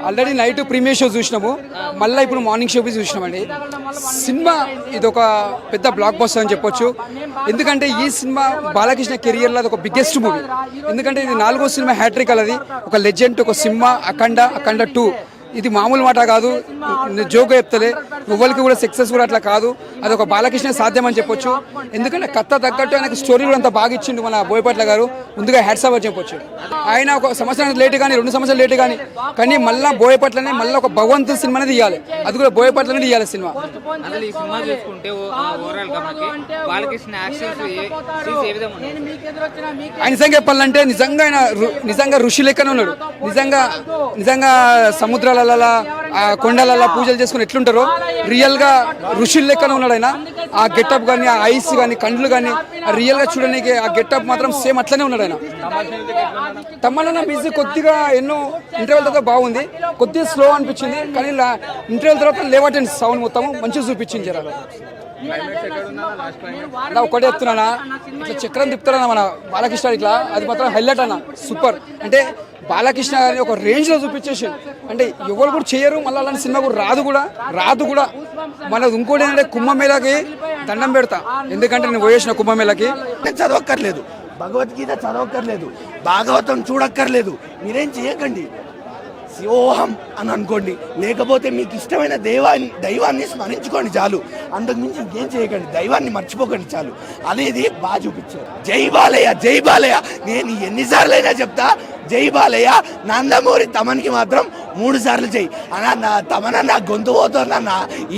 Already night premiere show చూసినాము, మళ్ళీ ఇప్పుడు మార్నింగ్ షో చూసినామండి. సినిమా ఇది ఒక పెద్ద బ్లాక్ బస్టర్ అని చెప్పొచ్చు. ఎందుకంటే ఈ సినిమా బాలకృష్ణ కెరియర్లో అది ఒక బిగ్గెస్ట్ మూవీ. ఎందుకంటే ఇది 4వ సినిమా హ్యాట్రిక్ అలది. ఒక లెజెండ్, ఒక సినిమా, అఖండ 2. ఇది మామూలు మాట కాదు, జోక్ చెప్తలే, ఎవరికి కూడా సక్సెస్ కూడా అట్లా కాదు. అది ఒక బాలకృష్ణ సాధ్యం అని చెప్పొచ్చు. ఎందుకంటే కథ తగ్గట్టు ఆయనకు స్టోరీ కూడా అంత బాగా ఇచ్చిండు మన బోయపాట్ల గారు. ముందుగా హ్యాట్స్ ఆఫ్ చెప్పొచ్చు. ఆయన ఒక సంవత్సరానికి లేట్ కానీ 2 సంవత్సరాలు లేట్ కానీ మళ్ళీ బోయపాట్లనే మళ్ళీ ఒక భగవంతుని సినిమానే తీయాలి. అది కూడా బోయపాట్లనే తీయాలి సినిమా. అసలు ఈ సినిమా చూసుకుంటే ఓవరాల్ గా బాలకృష్ణ యాక్షన్స్ ఏ విధంగా ఉన్నాయి? ఆయన నిజంగా చెప్పాలంటే నిజంగా ఋషి లెక్కనే ఉన్నాడు. నిజంగా సముద్రాల కొండలలో పూజలు చేసుకుని ఎట్లుంటారో రియల్ గా ఋషుల లెక్కనే ఉన్నాడు ఆయన. ఆ గెటప్ కానీ, ఆ ఐస్ కానీ, కండ్లు కానీ రియల్ గా చూడడానికి ఆ గెటప్ మాత్రం సేమ్ అట్లనే ఉన్నాడు ఆయన. తమన్నా మ్యూజిక్ కొద్దిగా ఎన్నో ఇంటర్వెల్ తర్వాత బాగుంది, కొద్దిగా స్లో అనిపించింది. కానీ ఇంటర్వెల్ తర్వాత లేవటండి సౌండ్ మొత్తం మంచిగా చూపించింది. జర అలా ఒకటే చెప్తున్నానా, ఇట్లా చక్రం తిప్పుతారన్న మన బాలకృష్ణ ఇట్లా, అది మాత్రం హైలైట్ అన్న. సూపర్. అంటే బాలకృష్ణ గారిని ఒక రేంజ్ లో చూపించేసి, అంటే ఎవరు కూడా చేయరు, మళ్ళీ అలాంటి సినిమా కూడా రాదు కూడా. మన ఇంకోటి ఏంటంటే కుంభమేళకి దండం పెడతా. ఎందుకంటే నేను పోయేసిన కుంభమేళకి చదవక్కర్లేదు, భగవద్గీత చదవక్కర్లేదు, భాగవతం చూడక్కర్లేదు, మీరేం చేయకండి, శివోహం అని అనుకోండి. లేకపోతే మీకు ఇష్టమైన దైవాన్ని స్మరించుకోండి చాలు. అంతకుమించి ఇంకేం చేయకండి, దైవాన్ని మర్చిపోకండి చాలు. అనేది బాగా చూపించారు. జై బాలయ్య, జై బాలయ్య. నేను ఎన్నిసార్లైనా చెప్తా జై బాలయ్య. నందమూరి తమన్కి మాత్రం 3 సార్లు జై అన్న. తమన నా గొంతు పోతుందన్న,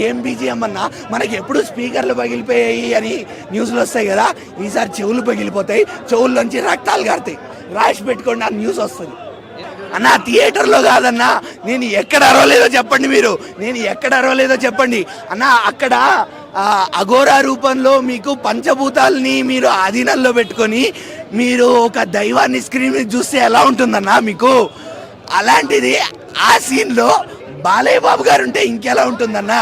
ఏం బీజిఎం అన్నా. మనకి ఎప్పుడు స్పీకర్లు పగిలిపోయాయి అని న్యూస్లు వస్తాయి కదా, ఈసారి చెవులు పగిలిపోతాయి, చెవుల్లోంచి రక్తాలు కారుతాయి. రాసి పెట్టుకోండి, ఆ న్యూస్ వస్తుంది అన్న. థియేటర్లో కాదన్నా, నేను ఎక్కడ అరవలేదో చెప్పండి, మీరు నేను ఎక్కడ అరవలేదో చెప్పండి అన్న. అక్కడ అఘోరా రూపంలో మీకు పంచభూతాలని మీరు ఆధీనంలో పెట్టుకొని మీరు ఒక దైవాన్ని స్క్రీన్ మీద చూస్తే ఎలా ఉంటుందన్నా మీకు? అలాంటిది ఆ సీన్లో బాలయ్య బాబు గారు ఉంటే ఇంకెలా ఉంటుందన్నా?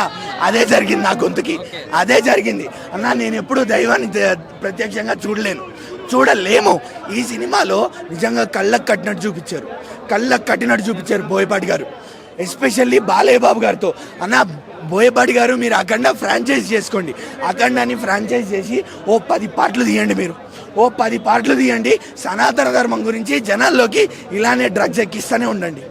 అదే జరిగింది నా గొంతుకి, అదే జరిగింది అన్న. నేను ఎప్పుడు దైవాన్ని ప్రత్యక్షంగా చూడలేము. ఈ సినిమాలో నిజంగా కళ్ళకు కట్టినట్టు చూపించారు బోయపాటి గారు, ఎస్పెషల్లీ బాలయ్య బాబు గారితో. అన్న బోయపాటి గారు, మీరు అఖండ ఫ్రాంచైజ్ చేసుకోండి. అఖండాన్ని ఫ్రాంచైజ్ చేసి ఓ 10 పార్ట్లు తీయండి. మీరు ఓ 10 పార్ట్లు తీయండి. సనాతన ధర్మం గురించి జనాల్లోకి ఇలానే డ్రగ్స్ ఎక్కిస్తూనే ఉండండి.